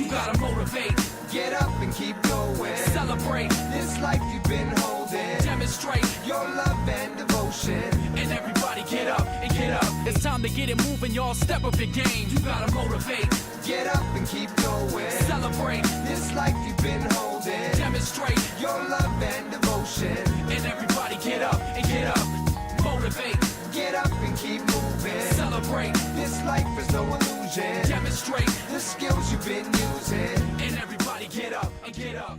You gotta motivate. Get up and keep going. Celebrate. This life you've been holding. Demonstrate your love and devotion. And everybody get up and get up. It's time to get it moving, y'all. Step up your game. You gotta motivate. Get up and keep going. Celebrate. This life you've been holding. Demonstrate your love and devotion. And everybody get up and get up. Motivate. Get up and keep moving. Celebrate. This life is no illusion. Demonstrate the skills you've been using. And everybody get up and get up.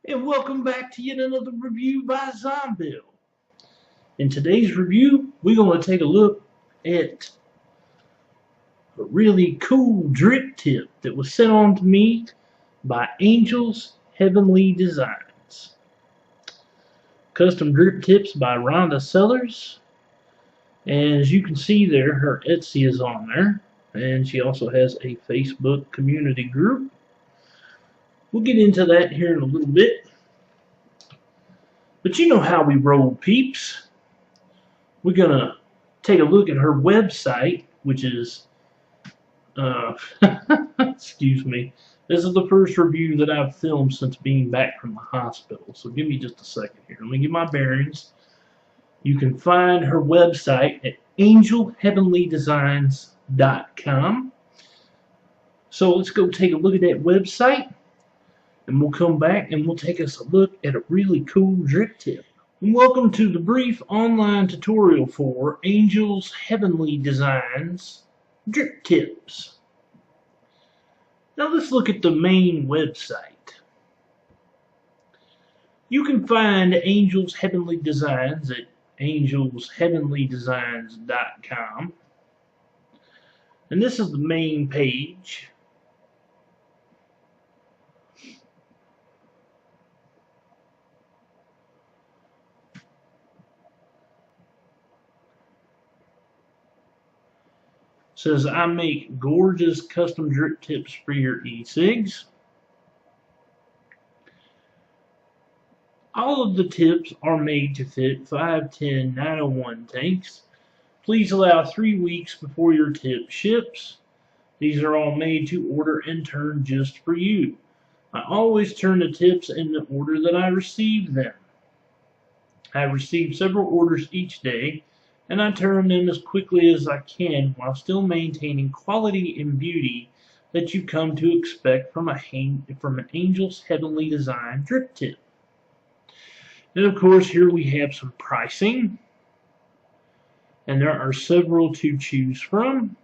And welcome back to yet another review by Zombill. In today's review, we're going to take a look at a really cool drip tip that was sent on to me by Angel's Heavenly Designs. Custom drip tips by Rhonda Sellers. And as you can see there, her Etsy is on there. And she also has a Facebook community group. We'll get into that here in a little bit. But you know how we roll, peeps. We're going to take a look at her website, which is, excuse me, this is the first review that I've filmed since being back from the hospital. So give me just a second here. Let me get my bearings. You can find her website at angelheavenlydesigns.com. So let's go take a look at that website. And we'll come back and we'll take us a look at a really cool drip tip. And welcome to the brief online tutorial for Angel's Heavenly Designs drip tips. Now let's look at the main website. You can find Angel's Heavenly Designs at angelsheavenlydesigns.com. And this is the main page. Says, I make gorgeous custom drip tips for your E-Cigs. All of the tips are made to fit 510 901 tanks. Please allow 3 weeks before your tip ships. These are all made to order and turn just for you. I always turn the tips in the order that I receive them. I receive several orders each day, and I turn them as quickly as I can while still maintaining quality and beauty that you come to expect from an Angel's Heavenly Design drip tip. And of course, here we have some pricing, and there are several to choose from.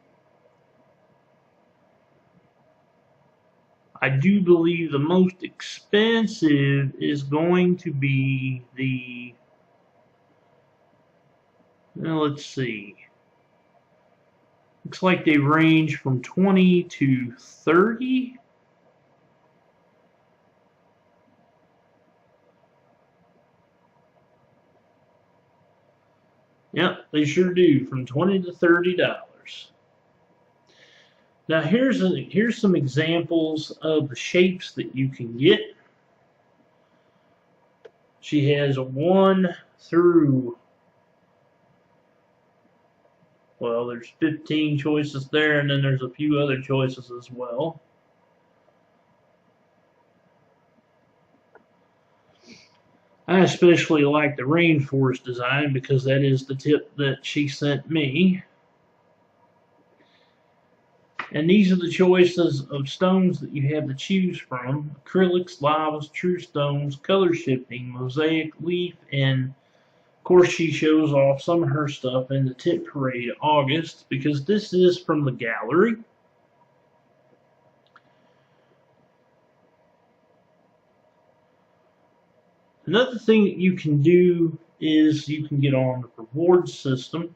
I do believe the most expensive is going to be the, well, let's see. Looks like they range from 20 to 30. Yep, they sure do, from $20 to $30. Now here's some examples of the shapes that you can get. She has a 1 through, well, there's 15 choices there, and then there's a few other choices as well. I especially like the rainforest design because that is the tip that she sent me. And these are the choices of stones that you have to choose from: acrylics, lavas, true stones, color shifting, mosaic, leaf, and of course she shows off some of her stuff in the Tip Parade August because this is from the gallery. Another thing that you can do is you can get on the rewards system.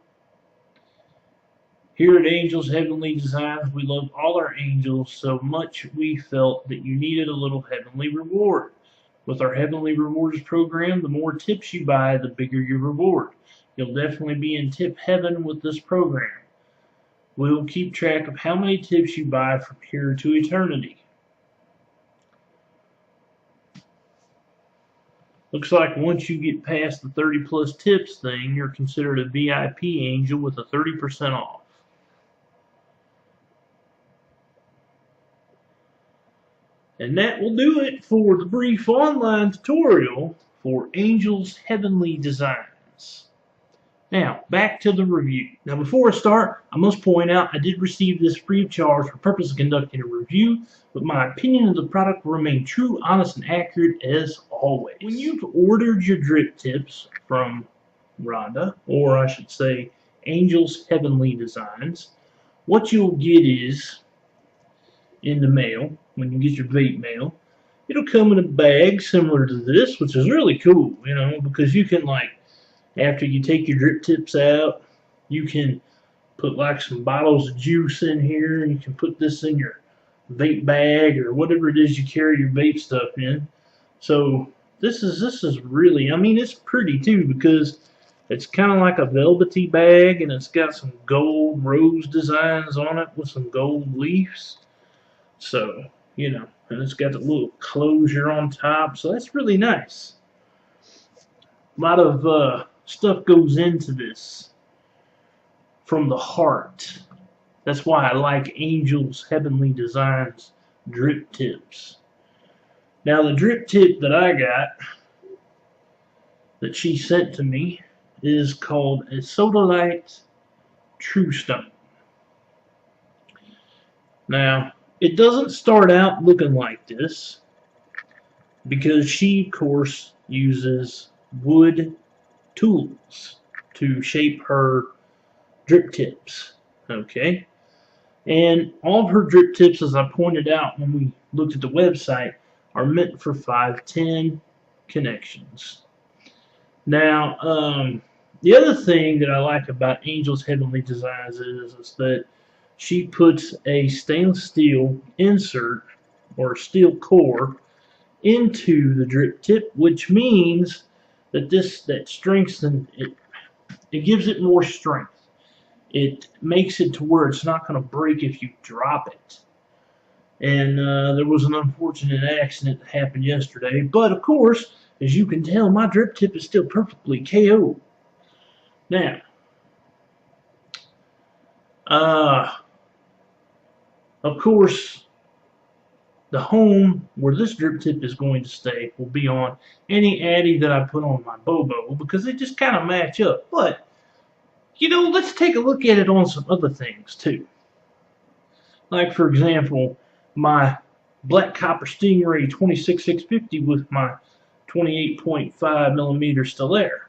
Here at Angel's Heavenly Designs, we love all our angels so much we felt that you needed a little heavenly reward. With our Heavenly Rewards program, the more tips you buy, the bigger your reward. You'll definitely be in tip heaven with this program. We will keep track of how many tips you buy from here to eternity. Looks like once you get past the 30 plus tips thing, you're considered a VIP angel with a 30% off. And that will do it for the brief online tutorial for Angel's Heavenly Designs. Now, back to the review. Now, before I start, I must point out I did receive this free of charge for purpose of conducting a review, but my opinion of the product will remain true, honest, and accurate as always. When you've ordered your drip tips from Rhonda, or I should say Angel's Heavenly Designs, what you'll get is, in the mail, when you get your vape mail, it'll come in a bag similar to this, which is really cool, you know, because you can, like, after you take your drip tips out, you can put like some bottles of juice in here. You can put this in your vape bag or whatever it is you carry your vape stuff in. So this is really, I mean, it's pretty too, because it's kind of like a velvety bag, and it's got some gold rose designs on it with some gold leaves. So, you know, and it's got the little closure on top, so that's really nice. A lot of stuff goes into this from the heart. That's why I like Angel's Heavenly Designs drip tips. Now, the drip tip that I got, that she sent to me, is called a Sodalite True Stone. Now, it doesn't start out looking like this, because she, of course, uses wood tools to shape her drip tips. Okay? And all of her drip tips, as I pointed out when we looked at the website, are meant for 510 connections. Now, the other thing that I like about Angel's Heavenly Designs is that she puts a stainless steel insert or steel core into the drip tip, which means that that strengthens it. It gives it more strength. It makes it to where it's not going to break if you drop it. And there was an unfortunate accident that happened yesterday, but of course, as you can tell, my drip tip is still perfectly KO. Now, of course, the home where this drip tip is going to stay will be on any Addy that I put on my Bobo, because they just kind of match up. But, you know, let's take a look at it on some other things too. Like, for example, my Black Copper Stingray 26650 with my 28.5 millimeter Stellaire.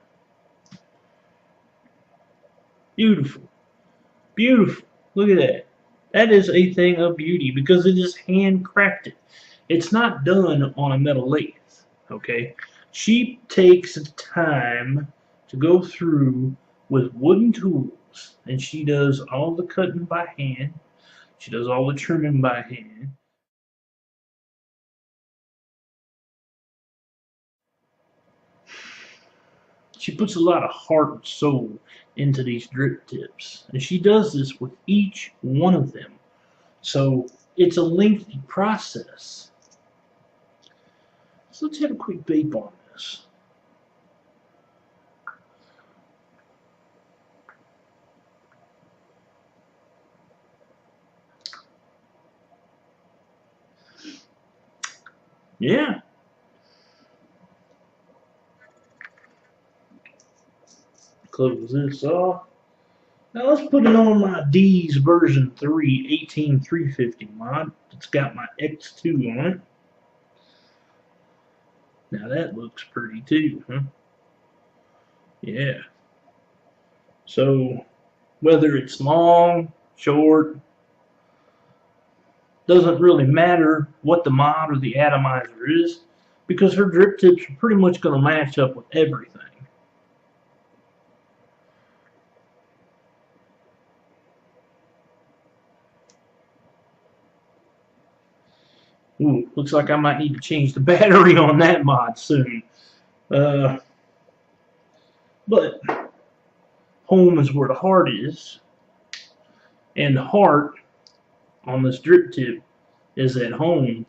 Beautiful. Beautiful. Look at that. That is a thing of beauty, because it is handcrafted. It's not done on a metal lathe. Okay? She takes the time to go through with wooden tools, and she does all the cutting by hand. She does all the trimming by hand. She puts a lot of heart and soul into these drip tips, and she does this with each one of them. So it's a lengthy process. So let's have a quick vape on this. Yeah. Close this off. Now let's put it on my D's version 3 18350 mod. It's got my X2 on it. Now that looks pretty too, huh? Yeah. So whether it's long, short, doesn't really matter what the mod or the atomizer is, because her drip tips are pretty much going to match up with everything. Ooh, looks like I might need to change the battery on that mod soon. But home is where the heart is, and the heart on this drip tip is at home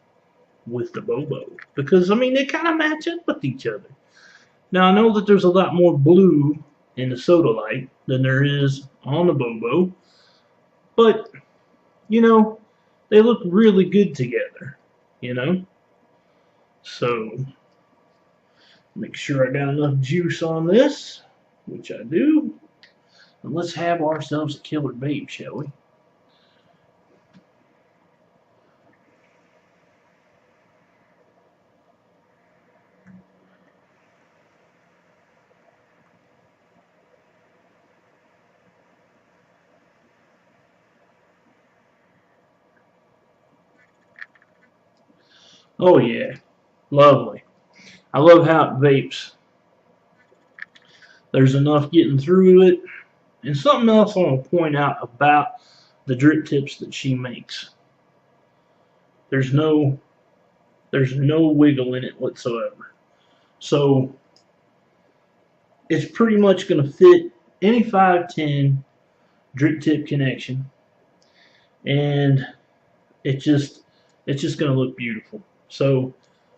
with the Bobo, because I mean they kind of match up with each other. Now I know that there's a lot more blue in the Sodalite than there is on the Bobo, but you know, they look really good together, you know. So make sure I got enough juice on this, which I do. And let's have ourselves a killer vape, shall we? Oh yeah, lovely. I love how it vapes. There's enough getting through it. And something else I want to point out about the drip tips that she makes. There's no wiggle in it whatsoever. So it's pretty much going to fit any 510 drip tip connection, and it's just going to look beautiful. So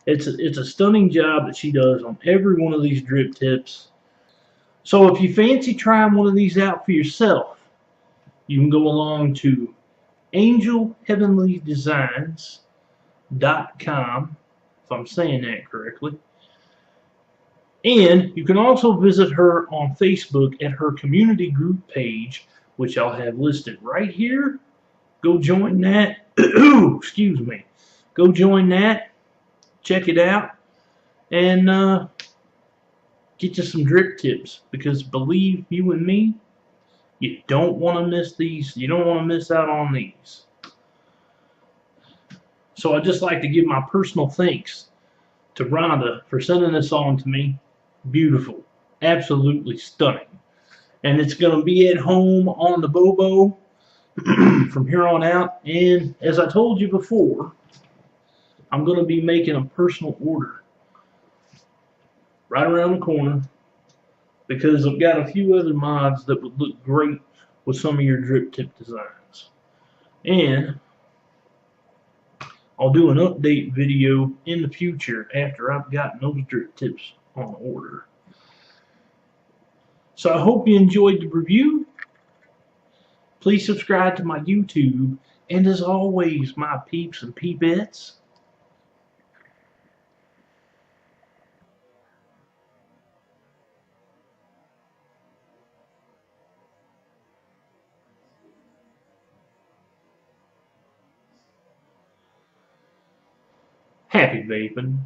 it's a stunning job that she does on every one of these drip tips. So if you fancy trying one of these out for yourself, you can go along to angelheavenlydesigns.com, if I'm saying that correctly. And you can also visit her on Facebook at her community group page, which I'll have listed right here. Go join that. Excuse me. Go join that. Check it out. And get you some drip tips. Because believe you and me, you don't want to miss these. You don't want to miss out on these. So I'd just like to give my personal thanks to Rhonda for sending this on to me. Beautiful. Absolutely stunning. And it's going to be at home on the Bobo from here on out. And as I told you before, I'm going to be making a personal order right around the corner because I've got a few other mods that would look great with some of your drip tip designs. And I'll do an update video in the future after I've gotten those drip tips on order. So I hope you enjoyed the review. Please subscribe to my YouTube. And as always, my peeps and peepettes, happy vaping.